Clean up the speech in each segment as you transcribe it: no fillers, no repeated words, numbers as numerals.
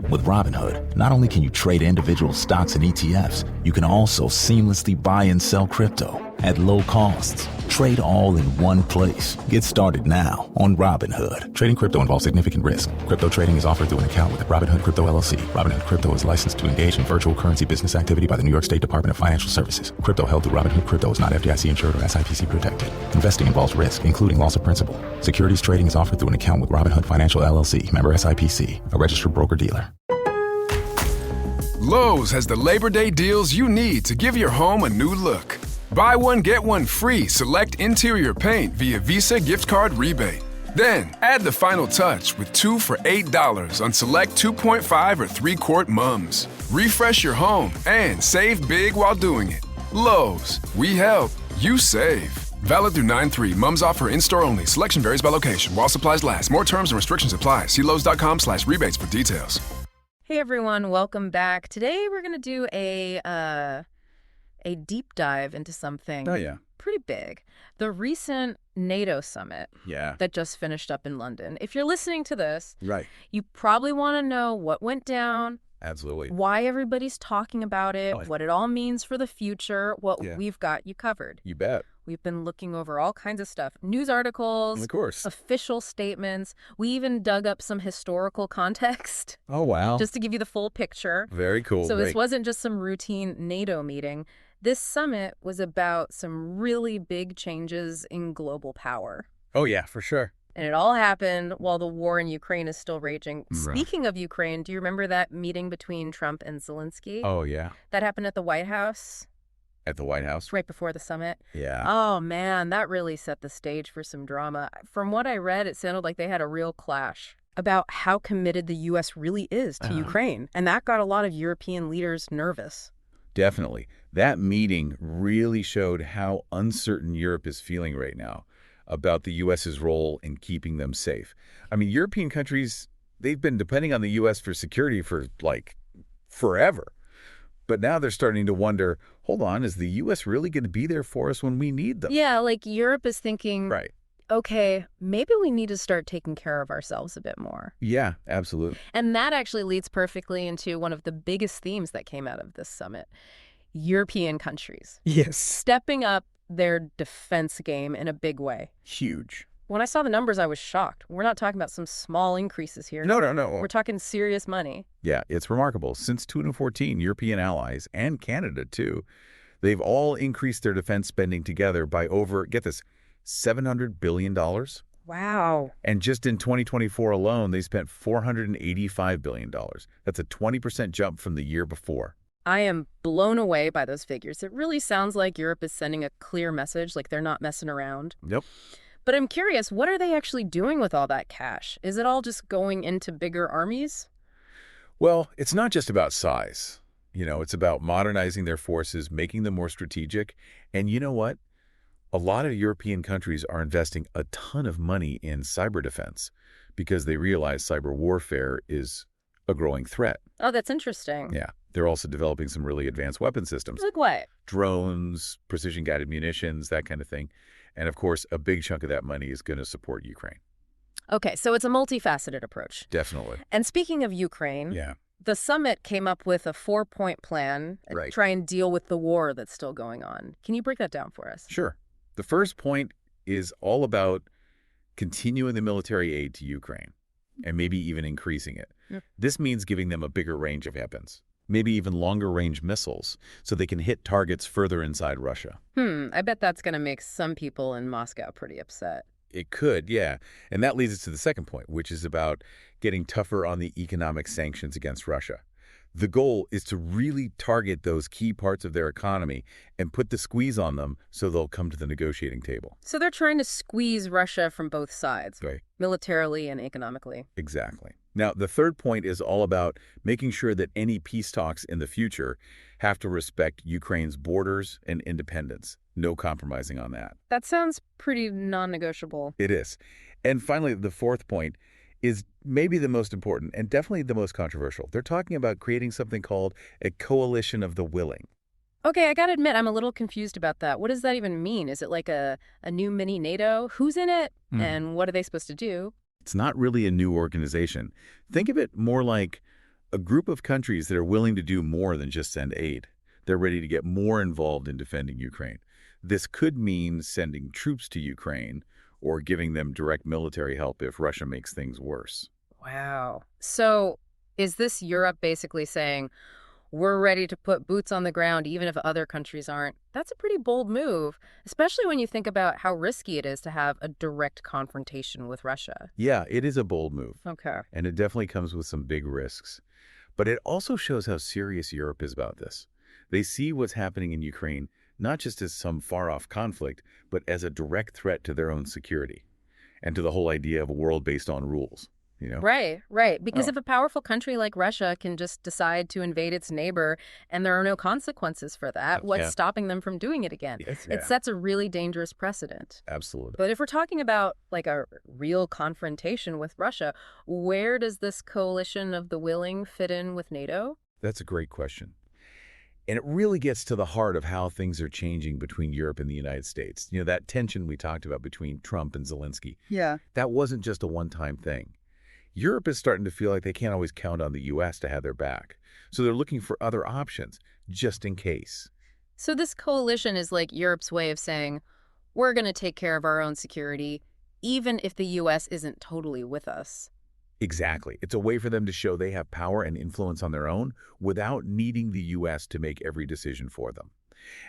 With Robinhood, not only can you trade individual stocks and ETFs, you can also seamlessly buy and sell crypto at low costs. Trade all in one place. Get started now on Robinhood. Trading crypto involves significant risk. Crypto trading is offered through an account with Robinhood Crypto LLC. Robinhood Crypto is licensed to engage in virtual currency business activity by the New York State Department of Financial Services. Crypto held through Robinhood Crypto is not FDIC insured or SIPC protected. Investing involves risk, including loss of principal. Securities trading is offered through an account with Robinhood Financial LLC, member SIPC, a registered broker-dealer. Lowe's has the Labor Day deals you need to give your home a new look. Buy one, get one free select interior paint via Visa gift card rebate. Then, add the final touch with 2 for $8 on select 2.5 or 3-quart mums. Refresh your home and save big while doing it. Lowe's, we help, you save. Valid through 9/3. Mums offer in-store only. Selection varies by location. While supplies last. More terms and restrictions apply. See Lowes.com/rebates for details. Hey everyone, welcome back. Today we're going to do a deep dive into something pretty big. The recent NATO summit that just finished up in London. If you're listening to this, you probably want to know what went down. Absolutely. Why everybody's talking about it, what it all means for the future, what we've got you covered. You bet. We've been looking over all kinds of stuff. News articles, of course, official statements. We even dug up some historical context. Oh, wow. Just to give you the full picture. Very cool. So this wasn't just some routine NATO meeting. This summit was about some really big changes in global power. Oh, yeah, for sure. And it all happened while the war in Ukraine is still raging. Speaking of Ukraine, do you remember that meeting between Trump and Zelensky? Oh, yeah. That happened at the White House? At the White House? Right before the summit? Yeah. Oh, man, that really set the stage for some drama. From what I read, it sounded like they had a real clash about how committed the U.S. really is to Ukraine. And that got a lot of European leaders nervous. Definitely. That meeting really showed how uncertain Europe is feeling right now about the U.S.'s role in keeping them safe. I mean, European countries, they've been depending on the U.S. for security for, like, forever. But now they're starting to wonder, hold on, is the U.S. really going to be there for us when we need them? Yeah, like Europe is thinking, okay, maybe we need to start taking care of ourselves a bit more. Yeah, absolutely. And that actually leads perfectly into one of the biggest themes that came out of this summit. European countries. Yes. Stepping up their defense game in a big way. Huge. When I saw the numbers, I was shocked. We're not talking about some small increases here. No. We're talking serious money. Yeah, it's remarkable. Since 2014, European allies, and Canada too, they've all increased their defense spending together by over, get this, $700 billion. Wow. And just in 2024 alone, they spent $485 billion. That's a 20% jump from the year before. I am blown away by those figures. It really sounds like Europe is sending a clear message, like they're not messing around. Yep. But I'm curious, what are they actually doing with all that cash? Is it all just going into bigger armies? Well, it's not just about size. You know, it's about modernizing their forces, making them more strategic. And you know what? A lot of European countries are investing a ton of money in cyber defense because they realize cyber warfare is a growing threat. Oh, that's interesting. Yeah. They're also developing some really advanced weapon systems. Like what? Drones, precision-guided munitions, that kind of thing. And of course, a big chunk of that money is going to support Ukraine. Okay, so it's a multifaceted approach. Definitely. And speaking of Ukraine, the summit came up with a 4-point plan to try and deal with the war that's still going on. Can you break that down for us? Sure. The first point is all about continuing the military aid to Ukraine and maybe even increasing it. This means giving them a bigger range of weapons, maybe even longer range missiles, so they can hit targets further inside Russia. I bet that's going to make some people in Moscow pretty upset. It could, yeah. And that leads us to the second point, which is about getting tougher on the economic sanctions against Russia. The goal is to really target those key parts of their economy and put the squeeze on them so they'll come to the negotiating table. So they're trying to squeeze Russia from both sides, Right. Militarily and economically. Exactly. Now, the third point is all about making sure that any peace talks in the future have to respect Ukraine's borders and independence. No compromising on that. That sounds pretty non-negotiable. It is. And finally, the fourth point is maybe the most important and definitely the most controversial. They're talking about creating something called a coalition of the willing. Okay, I gotta admit, I'm a little confused about that. What does that even mean? Is it like a new mini NATO? Who's in it? And what are they supposed to do? It's not really a new organization. Think of it more like a group of countries that are willing to do more than just send aid. They're ready to get more involved in defending Ukraine. This could mean sending troops to Ukraine or giving them direct military help if Russia makes things worse. Wow. So is this Europe basically saying, we're ready to put boots on the ground even if other countries aren't? That's a pretty bold move, especially when you think about how risky it is to have a direct confrontation with Russia. Yeah, it is a bold move. Okay. And it definitely comes with some big risks. But it also shows how serious Europe is about this. They see what's happening in Ukraine not just as some far-off conflict, but as a direct threat to their own security and to the whole idea of a world based on rules. Right, right. Because if a powerful country like Russia can just decide to invade its neighbor and there are no consequences for that, what's stopping them from doing it again? It sets a really dangerous precedent. Absolutely. But if we're talking about like a real confrontation with Russia, where does this coalition of the willing fit in with NATO? That's a great question. And it really gets to the heart of how things are changing between Europe and the United States. That tension we talked about between Trump and Zelensky. Yeah. That wasn't just a one-time thing. Europe is starting to feel like they can't always count on the U.S. to have their back. So they're looking for other options, just in case. So this coalition is like Europe's way of saying, we're going to take care of our own security, even if the U.S. isn't totally with us. Exactly. It's a way for them to show they have power and influence on their own without needing the U.S. to make every decision for them.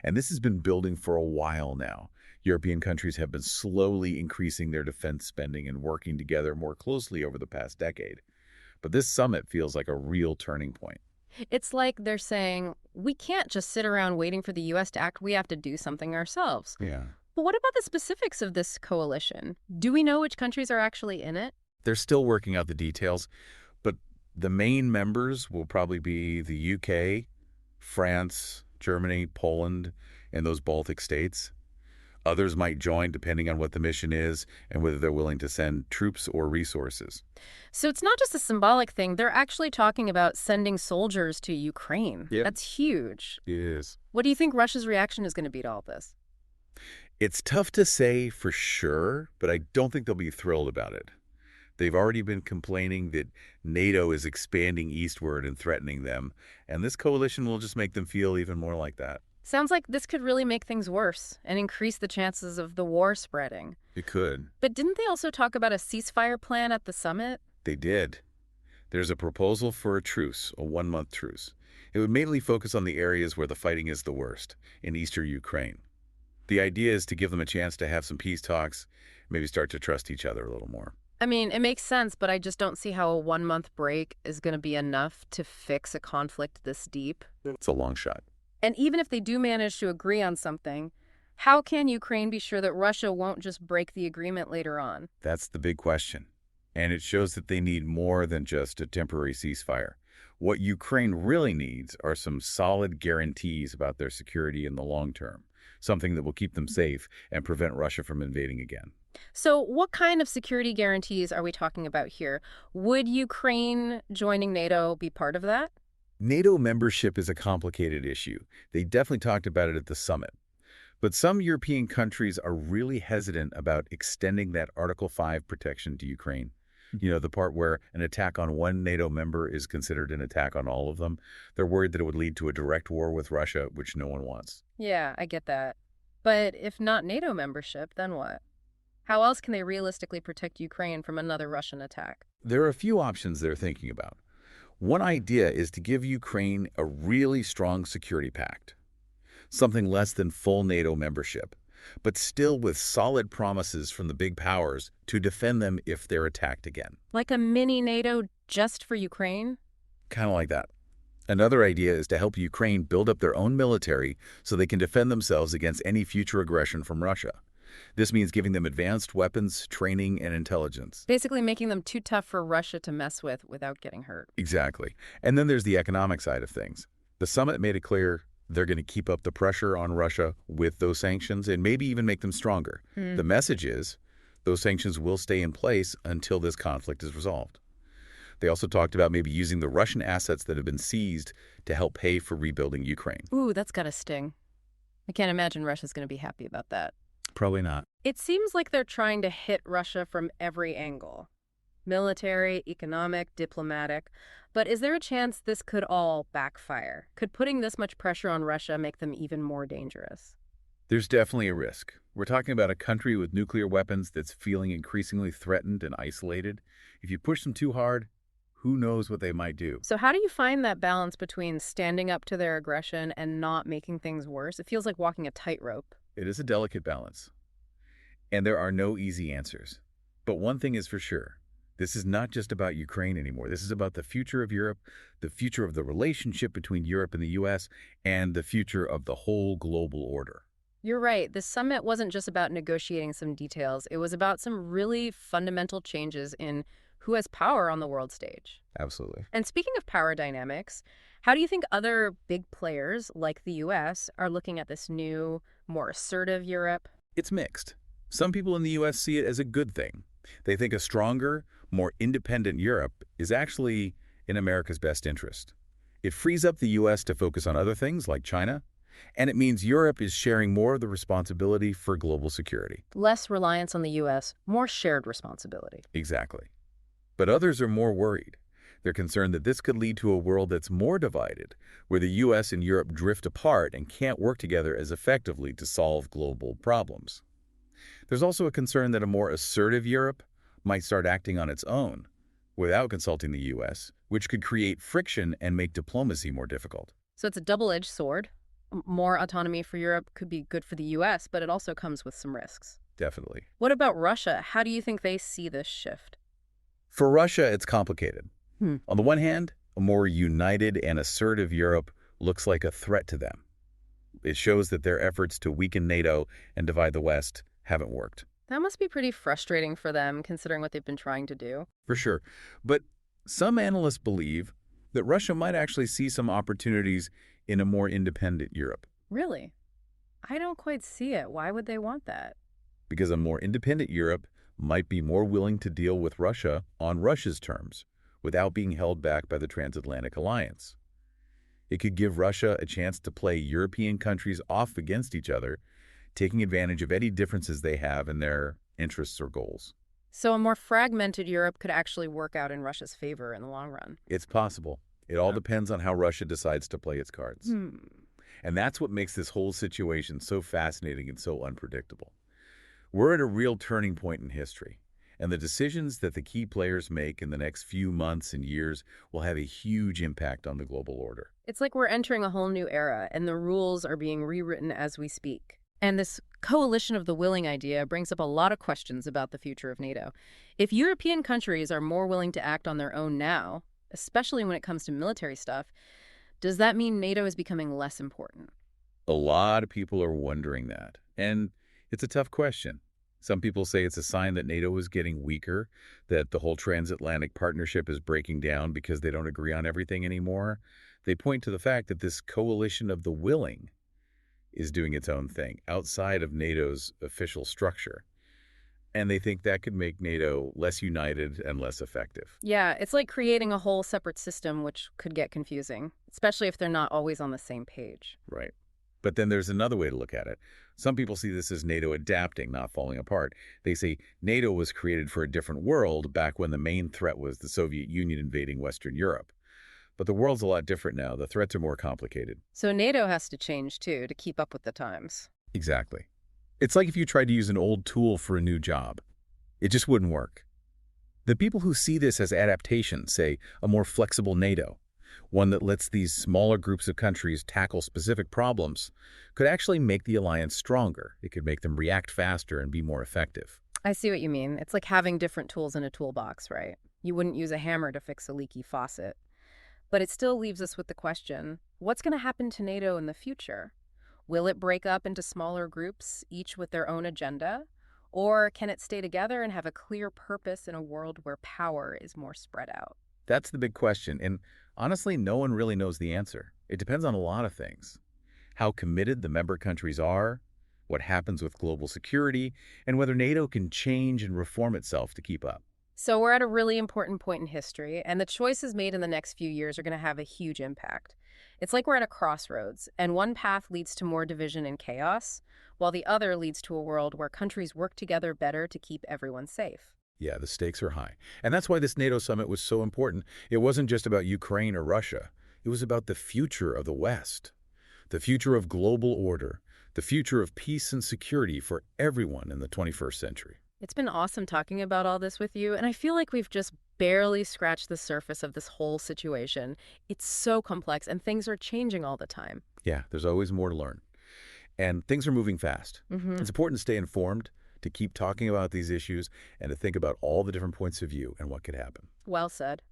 And this has been building for a while now. European countries have been slowly increasing their defense spending and working together more closely over the past decade. But this summit feels like a real turning point. It's like they're saying, we can't just sit around waiting for the U.S. to act. We have to do something ourselves. Yeah. But what about the specifics of this coalition? Do we know which countries are actually in it? They're still working out the details, but the main members will probably be the UK, France, Germany, Poland, and those Baltic states. Others might join depending on what the mission is and whether they're willing to send troops or resources. So it's not just a symbolic thing. They're actually talking about sending soldiers to Ukraine. Yep. That's huge. It is. What do you think Russia's reaction is going to be to all this? It's tough to say for sure, but I don't think they'll be thrilled about it. They've already been complaining that NATO is expanding eastward and threatening them, and this coalition will just make them feel even more like that. Sounds like this could really make things worse and increase the chances of the war spreading. It could. But didn't they also talk about a ceasefire plan at the summit? They did. There's a proposal for a truce, a 1-month truce. It would mainly focus on the areas where the fighting is the worst, in eastern Ukraine. The idea is to give them a chance to have some peace talks, maybe start to trust each other a little more. I mean, it makes sense, but I just don't see how a 1-month break is going to be enough to fix a conflict this deep. It's a long shot. And even if they do manage to agree on something, how can Ukraine be sure that Russia won't just break the agreement later on? That's the big question. And it shows that they need more than just a temporary ceasefire. What Ukraine really needs are some solid guarantees about their security in the long term, something that will keep them safe and prevent Russia from invading again. So what kind of security guarantees are we talking about here? Would Ukraine joining NATO be part of that? NATO membership is a complicated issue. They definitely talked about it at the summit. But some European countries are really hesitant about extending that Article 5 protection to Ukraine. The part where an attack on one NATO member is considered an attack on all of them. They're worried that it would lead to a direct war with Russia, which no one wants. Yeah, I get that. But if not NATO membership, then what? How else can they realistically protect Ukraine from another Russian attack? There are a few options they're thinking about. One idea is to give Ukraine a really strong security pact, something less than full NATO membership, but still with solid promises from the big powers to defend them if they're attacked again. Like a mini NATO just for Ukraine? Kind of like that. Another idea is to help Ukraine build up their own military so they can defend themselves against any future aggression from Russia. This means giving them advanced weapons, training, and intelligence. Basically making them too tough for Russia to mess with without getting hurt. Exactly. And then there's the economic side of things. The summit made it clear they're going to keep up the pressure on Russia with those sanctions and maybe even make them stronger. The message is those sanctions will stay in place until this conflict is resolved. They also talked about maybe using the Russian assets that have been seized to help pay for rebuilding Ukraine. Ooh, that's got to sting. I can't imagine Russia's going to be happy about that. Probably not. It seems like they're trying to hit Russia from every angle. military, economic, diplomatic. But is there a chance this could all backfire? Could putting this much pressure on Russia make them even more dangerous? There's definitely a risk. We're talking about a country with nuclear weapons that's feeling increasingly threatened and isolated. If you push them too hard, who knows what they might do? So how do you find that balance between standing up to their aggression and not making things worse? It feels like walking a tightrope. It is a delicate balance. And there are no easy answers. But one thing is for sure. This is not just about Ukraine anymore. This is about the future of Europe, the future of the relationship between Europe and the U.S., and the future of the whole global order. You're right. This summit wasn't just about negotiating some details. It was about some really fundamental changes in who has power on the world stage. Absolutely. And speaking of power dynamics, how do you think other big players like the U.S. are looking at this new, more assertive Europe? It's mixed. Some people in the U.S. see it as a good thing. They think a stronger, more independent Europe is actually in America's best interest. It frees up the U.S. to focus on other things like China, and it means Europe is sharing more of the responsibility for global security. Less reliance on the U.S., more shared responsibility. Exactly. But others are more worried. They're concerned that this could lead to a world that's more divided, where the U.S. and Europe drift apart and can't work together as effectively to solve global problems. There's also a concern that a more assertive Europe might start acting on its own, without consulting the U.S., which could create friction and make diplomacy more difficult. So it's a double-edged sword. More autonomy for Europe could be good for the U.S., but it also comes with some risks. Definitely. What about Russia? How do you think they see this shift? For Russia, it's complicated. On the one hand, a more united and assertive Europe looks like a threat to them. It shows that their efforts to weaken NATO and divide the West haven't worked. That must be pretty frustrating for them, considering what they've been trying to do. For sure. But some analysts believe that Russia might actually see some opportunities in a more independent Europe. Really? I don't quite see it. Why would they want that? Because a more independent Europe might be more willing to deal with Russia on Russia's terms, without being held back by the transatlantic alliance. It could give Russia a chance to play European countries off against each other, taking advantage of any differences they have in their interests or goals. So a more fragmented Europe could actually work out in Russia's favor in the long run. It's possible. It all depends on how Russia decides to play its cards. And that's what makes this whole situation so fascinating and so unpredictable. We're at a real turning point in history, and the decisions that the key players make in the next few months and years will have a huge impact on the global order. It's like we're entering a whole new era, and the rules are being rewritten as we speak. And this coalition of the willing idea brings up a lot of questions about the future of NATO. If European countries are more willing to act on their own now, especially when it comes to military stuff, does that mean NATO is becoming less important? A lot of people are wondering that, and it's a tough question. Some people say it's a sign that NATO is getting weaker, that the whole transatlantic partnership is breaking down because they don't agree on everything anymore. They point to the fact that this coalition of the willing is doing its own thing outside of NATO's official structure. And they think that could make NATO less united and less effective. Yeah, it's like creating a whole separate system, which could get confusing, especially if they're not always on the same page. Right. But then there's another way to look at it. Some people see this as NATO adapting, not falling apart. They say NATO was created for a different world back when the main threat was the Soviet Union invading Western Europe. But the world's a lot different now. The threats are more complicated. So NATO has to change, too, to keep up with the times. Exactly. It's like if you tried to use an old tool for a new job. It just wouldn't work. The people who see this as adaptation say a more flexible NATO, one that lets these smaller groups of countries tackle specific problems, could actually make the alliance stronger. It could make them react faster and be more effective. I see what you mean. It's like having different tools in a toolbox, right? You wouldn't use a hammer to fix a leaky faucet. But it still leaves us with the question, what's going to happen to NATO in the future? Will it break up into smaller groups, each with their own agenda? Or can it stay together and have a clear purpose in a world where power is more spread out? That's the big question, and honestly, no one really knows the answer. It depends on a lot of things. How committed the member countries are, what happens with global security, and whether NATO can change and reform itself to keep up. So we're at a really important point in history, and the choices made in the next few years are going to have a huge impact. It's like we're at a crossroads, and one path leads to more division and chaos, while the other leads to a world where countries work together better to keep everyone safe. Yeah, the stakes are high. And that's why this NATO summit was so important. It wasn't just about Ukraine or Russia. It was about the future of the West, the future of global order, the future of peace and security for everyone in the 21st century. It's been awesome talking about all this with you, and I feel like we've just barely scratched the surface of this whole situation. It's so complex, and things are changing all the time. Yeah, there's always more to learn. And things are moving fast. It's important to stay informed, to keep talking about these issues, and to think about all the different points of view and what could happen. Well said.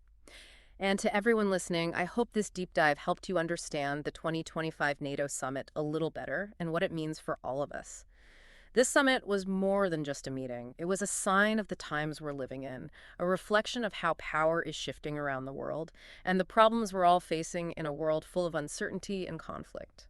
And to everyone listening, I hope this deep dive helped you understand the 2025 NATO summit a little better and what it means for all of us. This summit was more than just a meeting. It was a sign of the times we're living in, a reflection of how power is shifting around the world, and the problems we're all facing in a world full of uncertainty and conflict.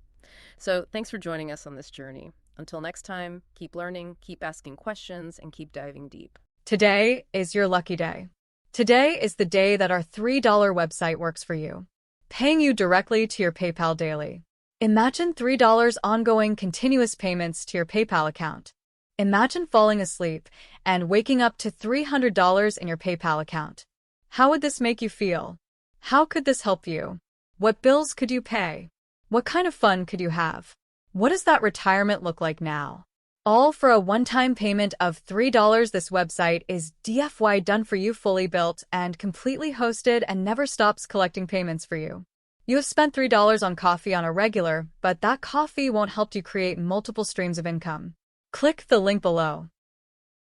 So thanks for joining us on this journey. Until next time, keep learning, keep asking questions, and keep diving deep. Today is your lucky day. Today is the day that our $3 website works for you, paying you directly to your PayPal daily. Imagine $3 ongoing continuous payments to your PayPal account. Imagine falling asleep and waking up to $300 in your PayPal account. How would this make you feel? How could this help you? What bills could you pay? What kind of fun could you have? What does that retirement look like now? All for a one-time payment of $3. This website is DFY done for you, fully built and completely hosted, and never stops collecting payments for you. You have spent $3 on coffee on a regular, but that coffee won't help you create multiple streams of income. Click the link below.